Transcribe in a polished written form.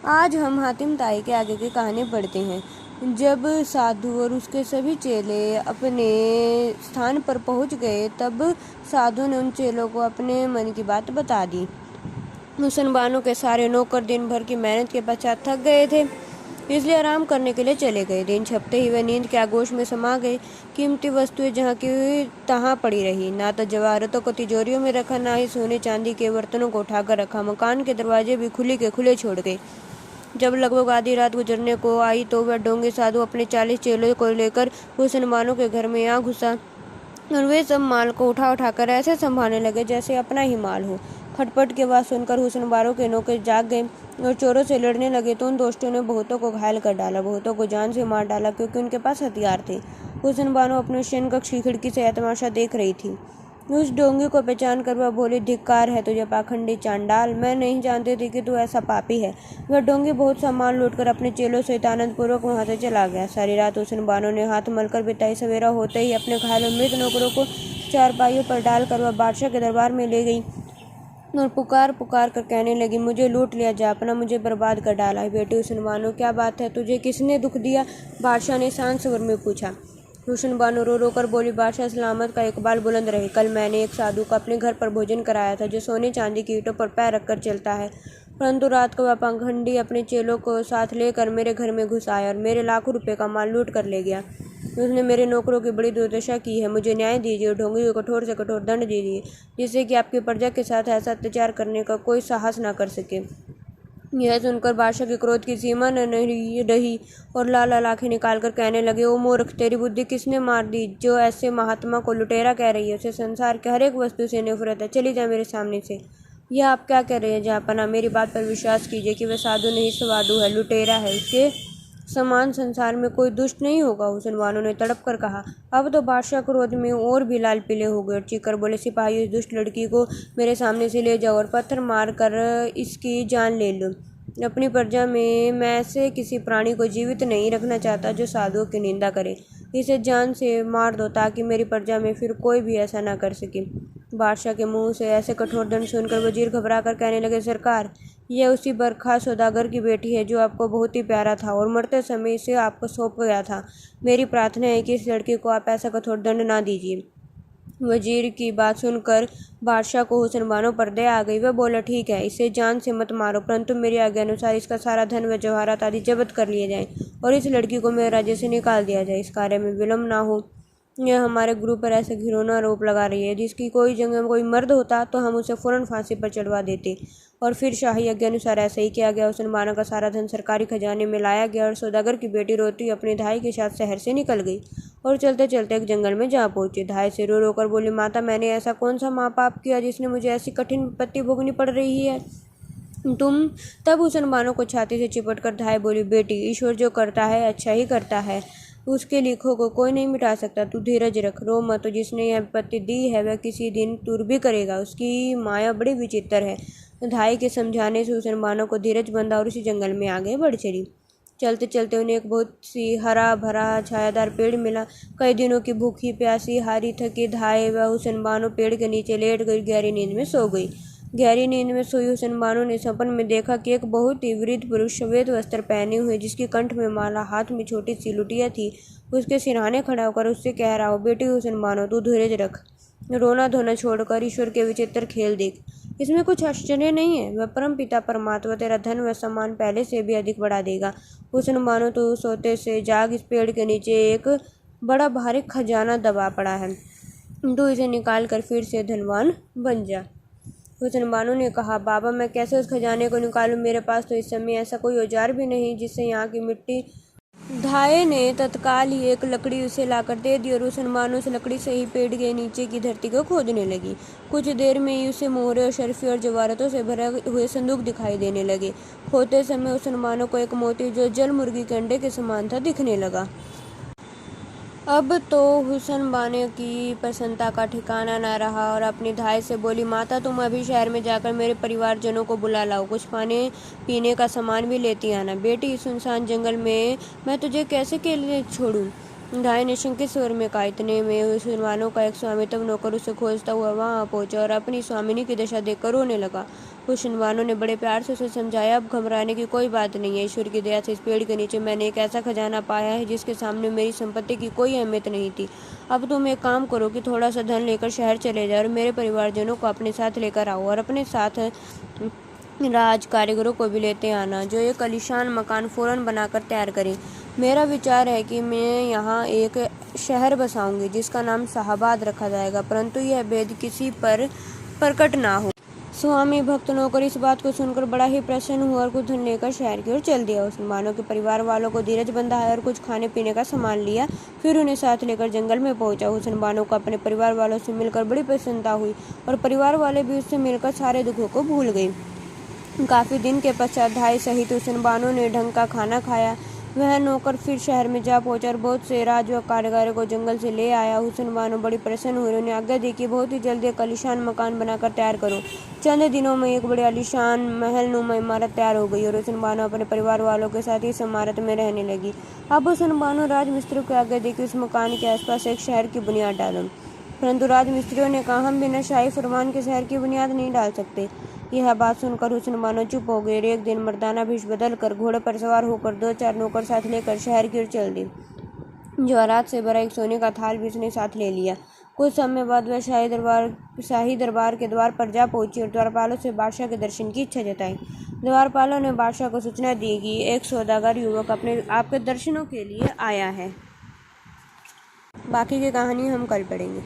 आज हम हातिम ताई के आगे की कहानी पढ़ते हैं। जब साधु और उसके सभी चेले अपने स्थान पर पहुंच गए, तब साधु ने उन चेलों को अपने मन की बात बता दी। मुसलमानों के सारे नौकर दिन भर की मेहनत के पश्चात थक गए थे, इसलिए आराम करने के लिए चले गए। दिन छपते ही वह नींद के आगोश में समा गए। कीमती वस्तुएं जहाँ की तहाँ पड़ी रही। ना तो जवाहरातों को तिजोरियों में रखा, ना ही सोने चांदी के बर्तनों को उठाकर रखा। मकान के दरवाजे भी खुले के खुले छोड़ गए। जब लगभग आधी रात गुजरने को आई, तो वह ढोंगी साधु अपने 40 चेलों को लेकर मुसलमानों के घर में आ घुसा और वे सब माल को उठा उठाकर ऐसे संभालने लगे जैसे अपना ही माल हो। खटपट की आवाज सुनकर हुसनबारों के नौकर जाग गए और चोरों से लड़ने लगे, तो उन दोस्तों ने बहुतों को घायल कर डाला, बहुतों को जान से मार डाला, क्योंकि उनके पास हथियार थे। हुसनबानो अपने शयन कक्ष की खिड़की से यह तमाशा देख रही थी। उस डोंगी को पहचान कर वह बोली, धिक्कार है तुझे पाखंडी चांडाल, मैं नहीं जानती थी कि तू ऐसा पापी है। वह डोंगी बहुत सा माल लूटकर अपने चेलों सहित आनंद पूर्वक वहां से चला गया। सारी रात हुसनबानो ने हाथ मलकर बिताई। सवेरा होते ही अपने घायल और मृत नौकरों को चारपाइयों पर डालकर वह बादशाह के दरबार में ले गई और पुकार पुकार कर कहने लगी, मुझे लूट लिया जापना, मुझे बर्बाद कर डाला है। बेटी हुसनबानो, क्या बात है, तुझे किसने दुख दिया? बादशाह ने शांत स्वर में पूछा। हुसनबानो रो रो कर बोली, बादशाह सलामत का इकबाल बुलंद रहे। कल मैंने एक साधु को अपने घर पर भोजन कराया था, जो सोने चांदी की ईंटों पर पैर रखकर चलता है, परंतु रात को वह पाखंडी अपने चेलों को साथ लेकर मेरे घर में घुस आया और मेरे लाखों रुपए का माल लूट कर ले गया। उसने मेरे नौकरों की बड़ी दुर्दशा की है। मुझे न्याय दीजिए और ढोंगी को कठोर से कठोर दंड दीजिए, जिससे कि आपकी प्रजा के साथ ऐसा अत्याचार करने का कोई साहस न कर सके। यह सुनकर बादशाह के क्रोध की सीमा न रही और लाल लाल आंखें निकालकर कहने लगे, ओ मूर्ख, तेरी बुद्धि किसने मार दी? जो ऐसे महात्मा को लुटेरा कह रही है, उसे संसार के हर एक वस्तु से नफरत है। चली जा मेरे सामने से। यह आप क्या कह रहे हैं जहाँपना? मेरी बात पर विश्वास कीजिए कि वह साधु नहीं साधु है, लुटेरा है। उसके समान संसार में कोई दुष्ट नहीं होगा। हुसनबानो ने तड़प कर कहा। अब तो बादशाह क्रोध में और भी लाल पीले हो गए और चीखकर बोले, सिपाही, इस दुष्ट लड़की को मेरे सामने से ले जाओ और पत्थर मार कर इसकी जान ले लो। अपनी प्रजा में मैं ऐसे किसी प्राणी को जीवित नहीं रखना चाहता जो साधुओं की निंदा करे। इसे जान से मार दो, ताकि मेरी प्रजा में फिर कोई भी ऐसा ना कर सके। बादशाह के मुंह से ऐसे कठोर दंड सुनकर वजीर घबरा कर कहने लगे, सरकार, यह उसी बरखा सौदागर की बेटी है जो आपको बहुत ही प्यारा था और मरते समय इसे आपको सौंप गया था। मेरी प्रार्थना है कि इस लड़की को आप ऐसा कठोर दंड ना दीजिए। वजीर की बात सुनकर बादशाह को हुसनबानो पर दया आ गई। वह बोला, ठीक है, इसे जान से मत मारो, परंतु मेरी आज्ञा अनुसार इसका सारा धन व जवाहरात आदि जब्त कर लिए जाएं और इस लड़की को मेरे राज्य से निकाल दिया जाए। इस कार्य में विलम्ब ना हो। यह हमारे गुरु पर ऐसा घिनौना आरोप लगा रही है। जिसकी कोई जगह में कोई मर्द होता तो हम उसे फौरन फांसी पर चढ़वा देते। और फिर शाही आज्ञा अनुसार ऐसा ही किया गया। हुसनबानो का सारा धन सरकारी खजाने में लाया गया और सौदागर की बेटी रोती अपने धाई के साथ शहर से निकल गई और चलते चलते एक जंगल में जा पहुंची। धाई से रो रोकर बोली, माता, मैंने ऐसा कौन सा महापाप किया जिसने मुझे ऐसी कठिन विपत्ति भोगनी पड़ रही है तुम? तब हुसनबानो को छाती से चिपट कर धाई बोली, बेटी, ईश्वर जो करता है अच्छा ही करता है, उसके लिखों को कोई नहीं मिटा सकता। तू धीरज रख, रो मत। जिसने यह विपत्ति दी है वह किसी दिन दूर भी करेगा। उसकी माया बड़ी विचित्र है। धाई के समझाने से हुसनबानो को धीरज बंधा और उसी जंगल में आगे बढ़ चली। चलते चलते उन्हें एक बहुत सी हरा भरा छायादार पेड़ मिला। कई दिनों की भूखी प्यासी हारी थकी धाई व हुसनबानो पेड़ के नीचे लेट गई, गहरी नींद में सो गई। गहरी नींद में सोई हुसनबानो ने सपन में देखा कि एक बहुत ही वृद्ध पुरुष श्वेत वस्त्र पहने हुए, जिसकी कंठ में माला, हाथ में छोटी सी लुटिया थी, उसके सिरहाने खड़ा होकर उससे कह रहा हो, बेटी हुसनबानो, तू धीरज रख, रोना धोना छोड़कर ईश्वर के विचित्र खेल देख। इसमें कुछ आश्चर्य नहीं है। वह परम पिता परमात्मा तेरा धन व सम्मान पहले से भी अधिक बढ़ा देगा। हुसनबानो, तो सोते से जाग, इस पेड़ के नीचे एक बड़ा भारी खजाना दबा पड़ा है, तू इसे निकाल कर फिर से धनवान बन जा। हुसनबानो ने कहा, बाबा, मैं कैसे उस खजाने को निकालूं? मेरे पास तो इस समय ऐसा कोई औजार भी नहीं जिससे यहाँ की मिट्टी। धाई ने तत्काल ही एक लकड़ी उसे लाकर दे दी और हुसनबानो उस लकड़ी से ही पेड़ के नीचे की धरती को खोदने लगी। कुछ देर में ही उसे मोहरे और शर्फी और जवाहरातों से भरे हुए संदूक दिखाई देने लगे। खोदते समय हुसनबानो को एक मोती जो जल मुर्गी के अंडे के समान था दिखने लगा। अब तो हुसनबानो की प्रसन्नता का ठिकाना न रहा और अपनी धाई से बोली, माता, तुम अभी शहर में जाकर मेरे परिवारजनों को बुला लाओ, कुछ खाने पीने का सामान भी लेती आना। बेटी, इस सुनसान जंगल में मैं तुझे कैसे अकेले छोड़ूं? धाई ने शंकित स्वर में कहा। इतने में हुसनबानो का एक स्वामित्व नौकर उसे खोजता हुआ वहां पहुंचा और अपनी स्वामिनी की दशा देखकर रोने लगा। हुस्न बानो ने बड़े प्यार से उसे समझाया, अब घबराने की कोई बात नहीं है। ईश्वर की दया से इस पेड़ के नीचे मैंने एक ऐसा खजाना पाया है जिसके सामने मेरी संपत्ति की कोई अहमियत नहीं थी। अब तुम एक काम करो कि थोड़ा सा धन लेकर शहर चले जाओ और मेरे परिवारजनों को अपने साथ लेकर आओ और अपने साथ राज कारीगरों को भी लेते आना, जो एक आलीशान मकान फौरन बनाकर तैयार करें। मेरा विचार है कि मैं यहाँ एक शहर बसाऊंगी जिसका नाम शाहाबाद रखा जाएगा, परंतु यह भेद किसी पर प्रकट ना हो। स्वामी भक्त नौकर इस बात को सुनकर बड़ा ही प्रसन्न हुआ और कुछ धन लेकर शहर की ओर चल दिया। उसने मानो के परिवार वालों को धीरज बंधाया और कुछ खाने पीने का सामान लिया, फिर उन्हें साथ लेकर जंगल में पहुंचा। हुसैन बानो को अपने परिवार वालों से मिलकर बड़ी प्रसन्नता हुई और परिवार वाले भी उससे मिलकर सारे दुखों को भूल गए। काफी दिन के पश्चात ढाई सहित हुसैन बानो ने ढंग का खाना खाया। वह नौकर फिर शहर में जा पहुंचा और बहुत से राज व कारीगरों को जंगल से ले आया। हुसैन बानो बड़ी प्रसन्न हुई। उन्हें आज्ञा दी कि बहुत ही जल्दी एक आलीशान मकान बनाकर तैयार करो। चंद दिनों में एक बड़ी आलीशान महल नुमा इमारत तैयार हो गई और हुसैन बानो अपने परिवार वालों के साथ इस इमारत में रहने लगी। अब हुसैन बानो राजमिस्त्रियों को आज्ञा दी कि उस मकान के आसपास एक शहर की बुनियाद डालें, परंतु राजमिस्त्रियों ने कहा, हम बिना शाही फरमान के शहर की बुनियाद नहीं डाल सकते। यह बात सुनकर हुसैन बानो चुप हो गए। एक दिन मर्दाना भेष बदल कर घोड़े पर सवार होकर 2-4 नौकर साथ लेकर शहर की ओर चल दी। जवाहरात से भरा एक सोने का थाल भी उसने साथ ले लिया। कुछ समय बाद वह शाही दरबार के द्वार पर जा पहुंची और द्वारपालों से बादशाह के दर्शन की इच्छा जताई। द्वारपालों ने बादशाह को सूचना दी कि एक सौदागर युवक आपके दर्शनों के लिए आया है। बाकी की कहानी हम कल पढ़ेंगे।